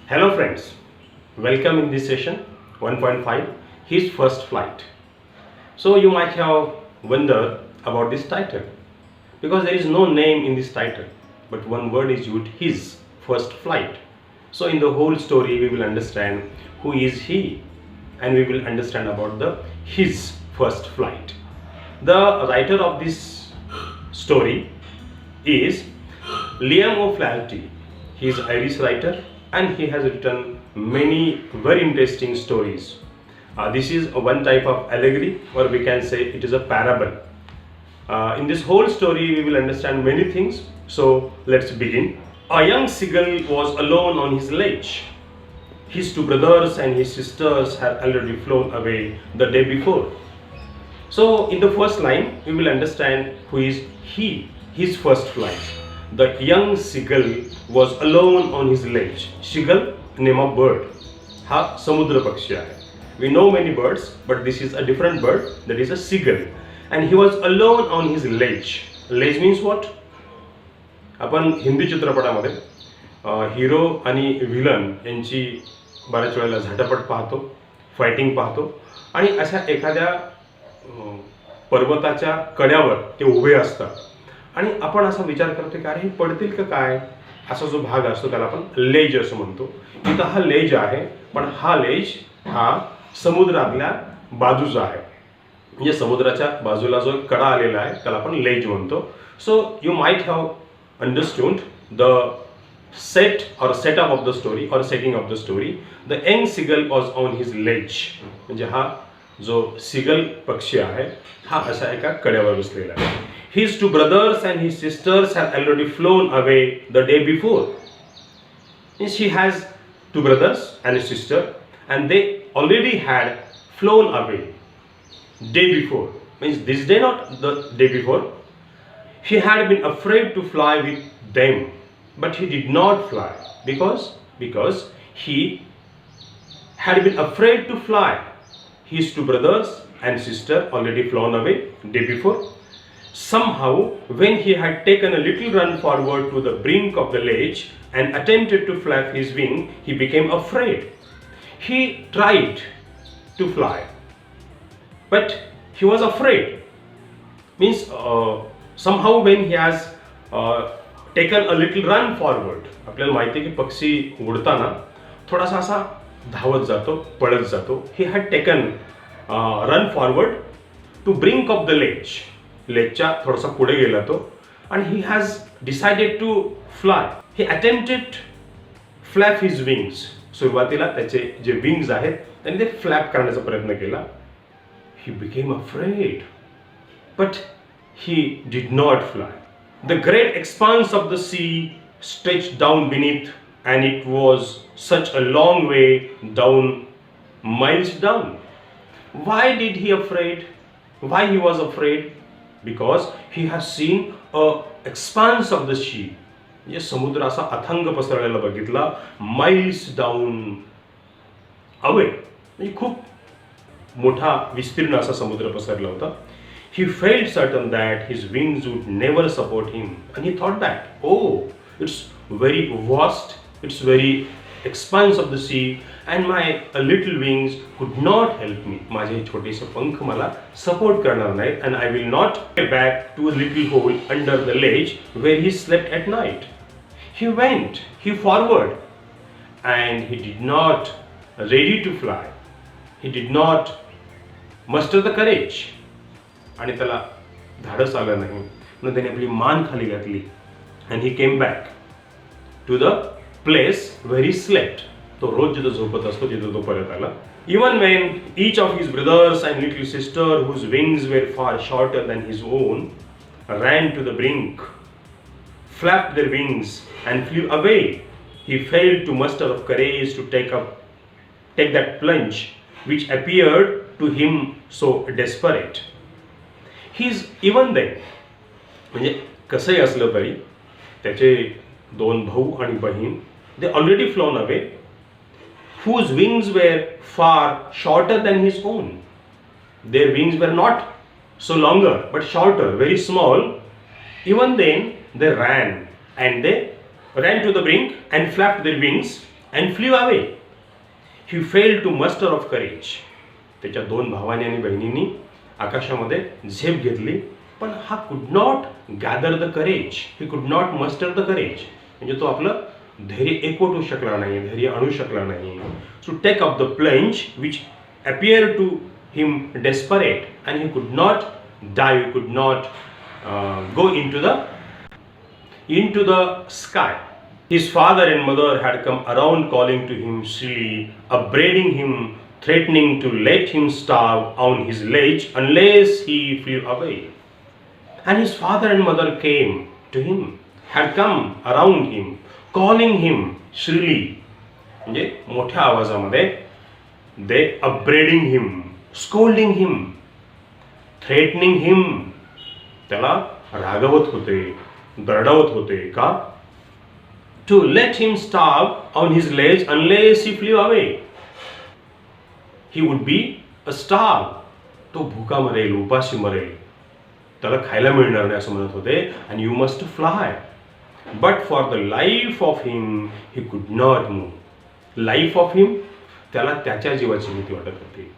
Hello friends, welcome in this session 1.5, his first flight. So you might have wondered about this title because there is no name in this title but one word is used, his first flight. So in the whole story we will understand who is he and we will understand about the his first flight. The writer of this story is Liam O'Flaherty. He is an Irish writer and he has written many very interesting stories. This is one type of allegory, or we can say it is a parable. In this whole story we will understand many things, so let's begin. A young seagull was alone on his ledge. His two brothers and his sisters had already flown away the day before. So in the first line we will understand who is he, his first flight. The young seagull was alone on his ledge. Seagull, name of bird. हा समुद्र पक्षी आहे. We know many birds, but this is a different bird, that is a seagull. And he was alone on his ledge. Ledge means what? आपण हिंदी चित्रपटामध्ये हिरो आणि villain यांची बऱ्याच वेळेला झटापट पाहतो, फायटिंग पाहतो आणि अशा एखाद्या पर्वताच्या कड्यावर ते उभे असतात आणि आपण असा विचार करतो की अरे पडतील का काय, असा जो भाग असतो त्याला आपण लेज असं म्हणतो. इथं हा लेज आहे, पण हा लेज हा समुद्रातल्या बाजूचा आहे, म्हणजे समुद्राच्या बाजूला जो कडा आलेला आहे त्याला आपण लेज म्हणतो. So you might have understood the set or setup of the story or setting of the story. The young seagull was on his ledge. म्हणजे हा जो सीगल पक्षी आहे हा अशा एका कड्यावर बसलेला आहे. His two brothers and his sisters had already flown away the day before. And she has two brothers and a sister and they already had flown away day before. Means this day, not the day before. He had been afraid to fly with them, but he did not fly because he had been afraid to fly. His two brothers and sister already flown away day before. Somehow, when he had taken a little run forward to the brink of the ledge and attempted to flap his wing, he became afraid. He tried to fly, but he was afraid. Means somehow when he has taken a little run forward, आपल्याला माहिती आहे की पक्षी उडताना थोडासा असा धावत जातो, पळत जातो. He had taken run forward to brink of the ledge. लेजच्या थोडासा पुढे गेला तो आणि he has decided to fly. He attempted flap his wings. सुरुवातीला त्याचे जे विंग्स आहेत त्यांनी ते फ्लॅप करण्याचा प्रयत्न केला. He became afraid, but he did not fly. The great expanse of the sea stretched down beneath, and it was such a long way down, miles down. Why did he afraid? Why he was afraid? Because he has seen a expanse of the sea. म्हणजे समुद्र असा अथांग पसरलेला बघितला, miles down away. म्हणजे खूप मोठा विस्तीर्ण असा समुद्र पसरला होता. He felt certain that his wings would never support him, and he thought that, oh, it's very vast, it's very expanse of the sea, and my little wings could not help me. माझे छोटेसे पंख मला support करणार नाहीत, and I will not get back to a little hole under the ledge where he slept at night. He forward, and he did not ready to fly. He did not muster the courage. आणि त्याला धाडस आलं नाही म्हणून त्याने आपली मान खाली घातली. and he came back to the place where he slept. तो रोज जिथं झोपत असतो तिथं तो परत आला. Even when each of his brothers and little sister, whose wings were far shorter than his own, ran to the brink, flapped their wings and flew away, he failed to muster up courage to take that plunge which appeared to him so desperate. Even then, म्हणजे कसंही असलं तरी त्याचे दोन भाऊ आणि बहीण, they already flown away, whose wings were far shorter than his own. Their wings were not so longer but shorter, very small. Even then they ran to the brink and flapped their wings and flew away. He failed to muster of courage. त्याच्या दोन भावांनी आणि बहिणींनी आकाशामध्ये झेप घेतली, पण हा could not gather the courage, he could not muster the courage, म्हणजे तो आपलं धैर्य एकवटू शकला नाही, धैर्य आणू शकला नाही. So take up the plunge which appeared to him desperate, and he could not dive, could not go into the sky. His father and mother had come around calling to him shrilly, upbraiding him, threatening to let him starve on his ledge unless he flew away. And his father and mother came to him, had come around him, calling him shrilly, म्हणजे मोठ्या आवाजामध्ये, they upbraiding him, scolding him, threatening him, त्याला रागवत होते, दरडवत होते का, to let him starve on his ledge unless he flew away. He would be a starve, तो भूका मरेल, उपाशी मरेल, त्याला खायला मिळणार नाही असं म्हणत होते. and you must fly, but for the life of him he could not move. life of him, त्याला त्याच्या जीवाची भीती वाटत होती.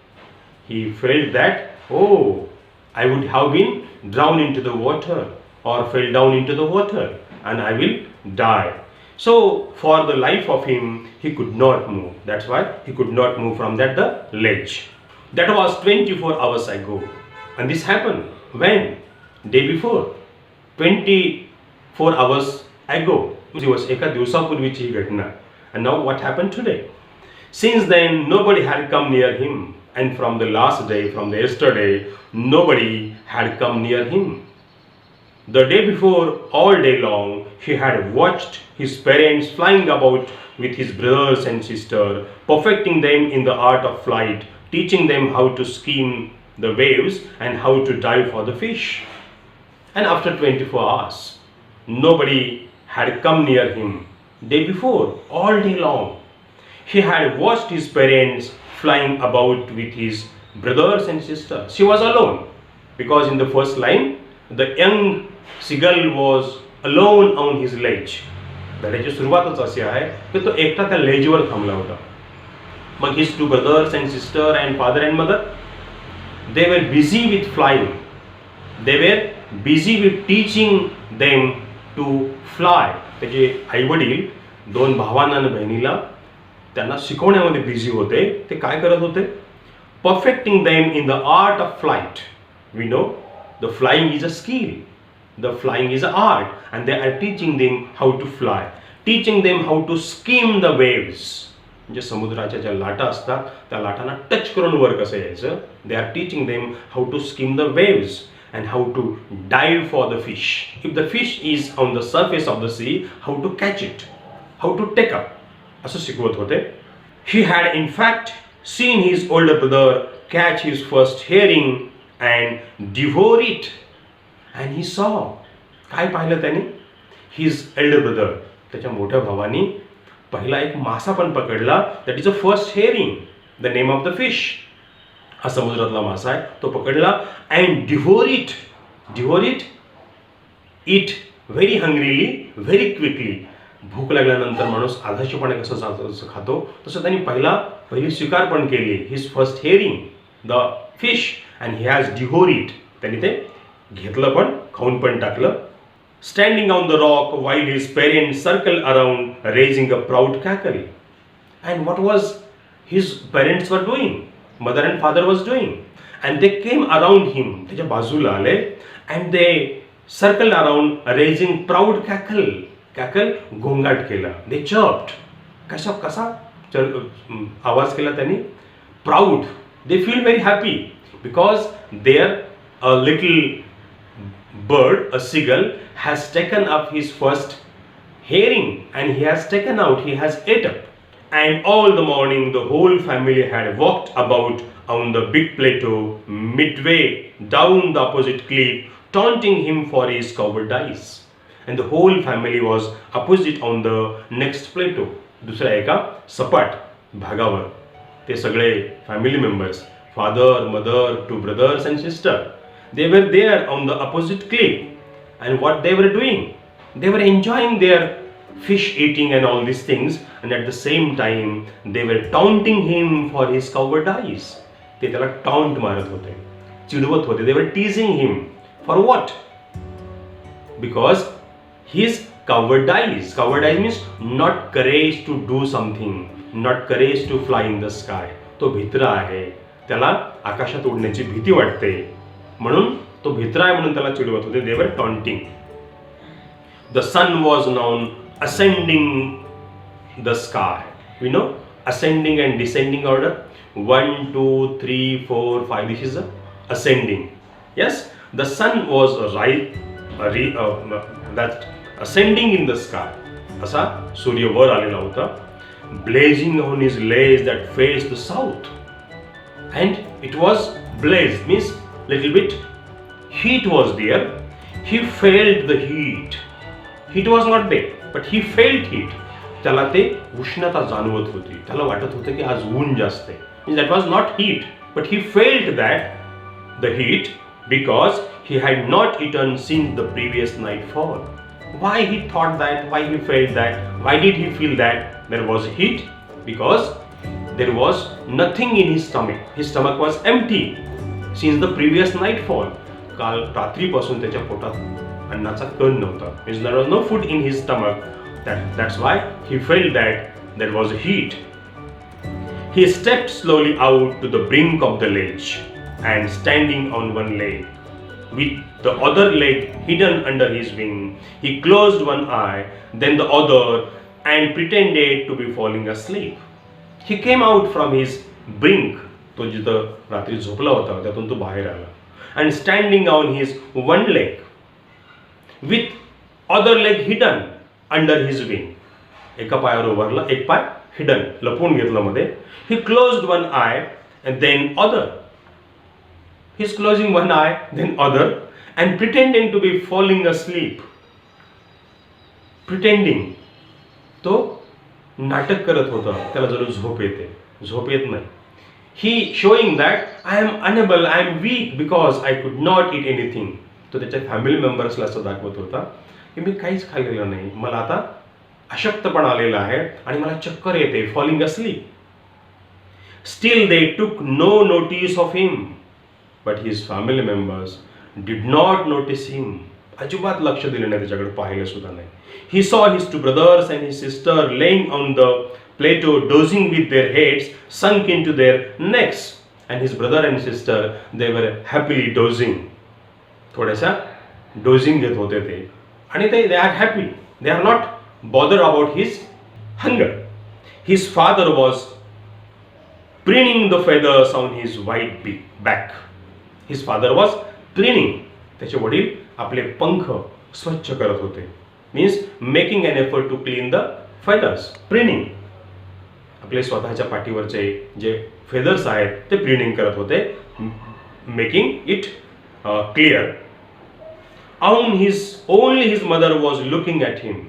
He felt that, oh, I would have been drowned into the water or fell down into the water and I will die. So for the life of him he could not move. That's why he could not move from the ledge. That was 24 hours ago, and this happened when? Day before. 24 hours ago. दिवस, एका दिवसापूर्वीची ही घटना. And now what happened today? Since then nobody had come near him, and from the last day, from the yesterday, nobody had come near him. The day before, all day long, he had watched his parents flying about with his brothers and sisters, perfecting them in the art of flight, teaching them how to skim the waves and how to dive for the fish. And after 24 hours, nobody had come near him. Day before, all day long, he had watched his parents flying about with his brothers and sisters. She was alone, because in the first line, the young seagull was alone on his ledge. धड्याची सुरुवातच अशी आहे की तो एकटा त्या लेजवर थांबला होता. मग his two brothers and sister and father and mother, they were busy with flying. They were busy with teaching them to fly. त्याचे आई वडील दोन भावांना आणि बहिणीला त्यांना शिकवण्यामध्ये बिझी होते. ते काय करत होते? Perfecting them in the art of flight. We know the flying is a skill, the flying is a art, and they are teaching them how to fly, teaching them how to skim the waves. म्हणजे समुद्राच्या ज्या लाटा असतात त्या लाटांना touch करून वर कसं यायचं. They are teaching them how to skim the waves and how to dive for the fish. If the fish is on the surface of the sea, how to catch it, how to take up, असं शिकवत होते. He had in fact seen his older brother catch his first herring and devour it. And he saw, काय पाहिलं त्याने? His elder brother, त्याच्या मोठ्या भावानी पहिला एक मासा पण पकडला. That is the first herring, the name of the fish. हा समुद्रातला मासा आहे, तो पकडला. And devour it, devour it, it very hungrily, very quickly. भूक लागल्यानंतर माणूस आधाशीपणे कसं खातो तसं त्यांनी पहिली स्वीकार पण केली. His first hearing the fish and he has devour it. त्यांनी ते घेतलं पण, खाऊन पण टाकलं. Standing on the rock while his parents circle around raising a proud cackle. And what was his parents were doing, mother and father was doing, and they came around him, त्याच्या बाजूला आले, and they circled around raising proud cackle. cackle गोंगाट केला. they chirped. कसा आवाज केला त्यांनी? proud. they feel very happy because their a little bird, a seagull, has taken up his first herring and he has taken out, he has ate up. And all the morning the whole family had walked about on the big plateau midway down the opposite cliff, taunting him for his cowardice. And the whole family was opposite on the next plateau. दुसऱ्या एका सपाट भागावर ते सगळे family members, father, mother, two brothers and sister, they were there on the opposite cliff. And what they were doing? They were enjoying their fish eating and all these things, and at the same time they were taunting him for his cowardice. ते त्याला taunt मारत होते, चिडवत होते. They were teasing him for what? Because his cowardice. Cowardice means not courage to do something, not courage to fly in the sky. तो भित्रा आहे, त्याला आकाशात उडण्याची भीती वाटते, म्हणून तो भित्रा आहे म्हणून त्याला चिडवत होते. They were taunting. The sun was now ascending the sky. We know ascending and descending order. 1, 2, 3, 4, 5. This is a ascending. Yes, the sun was that ascending in the sky. असा सूर्य वर आलेला होता. Blazing on his lace that faced the south. And it was blaze means little bit heat was there. He felt the heat. Heat was not there, but he felt heat. त्याला ते उष्णता जाणवत होती. त्याला वाटत होतं की आज ऊन जास्त आहे. Means that was not heat, but he felt that the heat because he had not eaten since the previous nightfall. Why he thought that? Why he felt that? Why did he feel that there was heat? Because there was nothing in his stomach. His stomach was empty since the previous nightfall. काल रात्रीपासून त्याच्या पोटात अन्नाचा कण नव्हता. Means there was no food in his stomach. That's why he felt that there was heat. He stepped slowly out to the brink of the ledge and standing on one leg, with the other leg hidden under his wing, he closed one eye, then the other, and pretended to be falling asleep. He came out from his brink, तो जिथं रात्री झोपला होता त्यातून तो बाहेर आला, and standing on his one leg, with other leg hidden under his wing. एका पायावर उभारला, एक पाय hidden लपवून घेतला मध्ये. He closed one eye and then other. He's closing one eye then other and pretending to be falling asleep. Pretending. तो नाटक करत होता, त्याला जरूर झोप येते, झोप येत नाही. He showing that I am unable, I am weak because I could not eat anything. तो त्याच्या फॅमिली मेंबर्सला असं दाखवत होता की मी काहीच खाल्लेलं नाही, मला आता अशक्तपणा आलेला आहे आणि मला चक्कर येते, falling asleep. Still they took no notice of him, but his family members did not notice him. अजिबात लक्ष दिलं नाही, त्याच्याकडे पाहिलं सुद्धा नाही. He saw his two brothers and his sister laying on the plateau dozing with their heads sunk into their necks, and his brother and sister they were happily dozing. थोड्याशा dosing घेत होते ते आणि they are happy. They are not bothered about his hunger. His father was preening the feathers on his white back. His father was preening. त्याचे वडील आपले पंख स्वच्छ करत होते. Means making an effort to clean the feathers. Preening. आपले स्वतःच्या पाठीवरचे जे feathers आहेत ते preening करत होते. Making it clear. Only his mother was looking at him.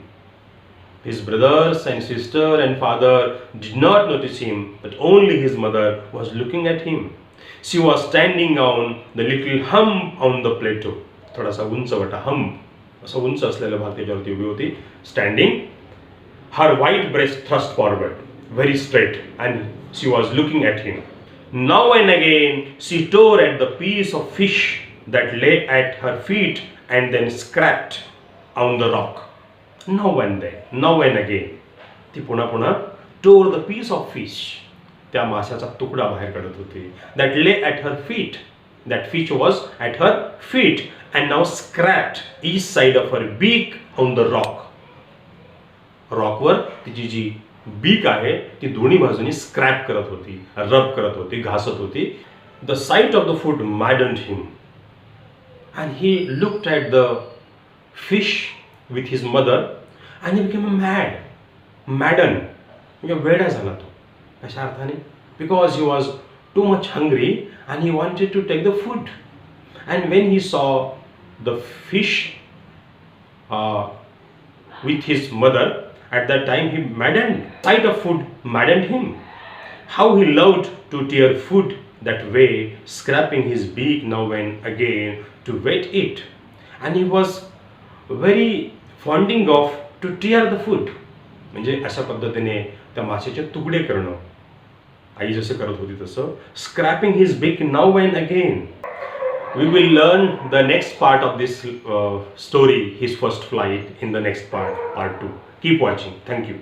His brothers and sister and father did not notice him, but only his mother was looking at him. She was standing on the little hump on the plateau. थोडासा उंच वाटा hump, असा उंच असलेला भाग त्याच्यावरती उभी होती. Standing, her white breast thrust forward, very straight, and she was looking at him. Now and again she tore at the piece of fish that lay at her feet and then scratched on the rock. Now and again. ती पुन्हा पुन्हा tore the piece of fish. त्या माशाचा तुकडा बाहेर काढत होती. That lay at her feet. That fish was at her feet and now scratched each side of her beak on the rock. रॉकवर तिची जी beak आहे ती दोन्ही बाजूनी स्क्रॅप करत होती, रब करत होती, घासत होती. The sight of the food maddened him. And he looked at the fish with his mother and he became maddened. म्हणजे वेडा झाला तो. कशा अर्थाने? Because he was too much hungry and he wanted to take the food. And when he saw the fish with his mother, at that time he maddened. Sight of food maddened him. How he loved to tear food that way, scraping his beak now and again to wet it. And he was very fonding of to tear the food, म्हणजे अशा पद्धतीने त्या माशाचे तुकडे करणं, आई जसं करत होती तसं. Scraping his beak now and again. We will learn the next part of this story, his first flight, in the next part 2. Keep watching. Thank you.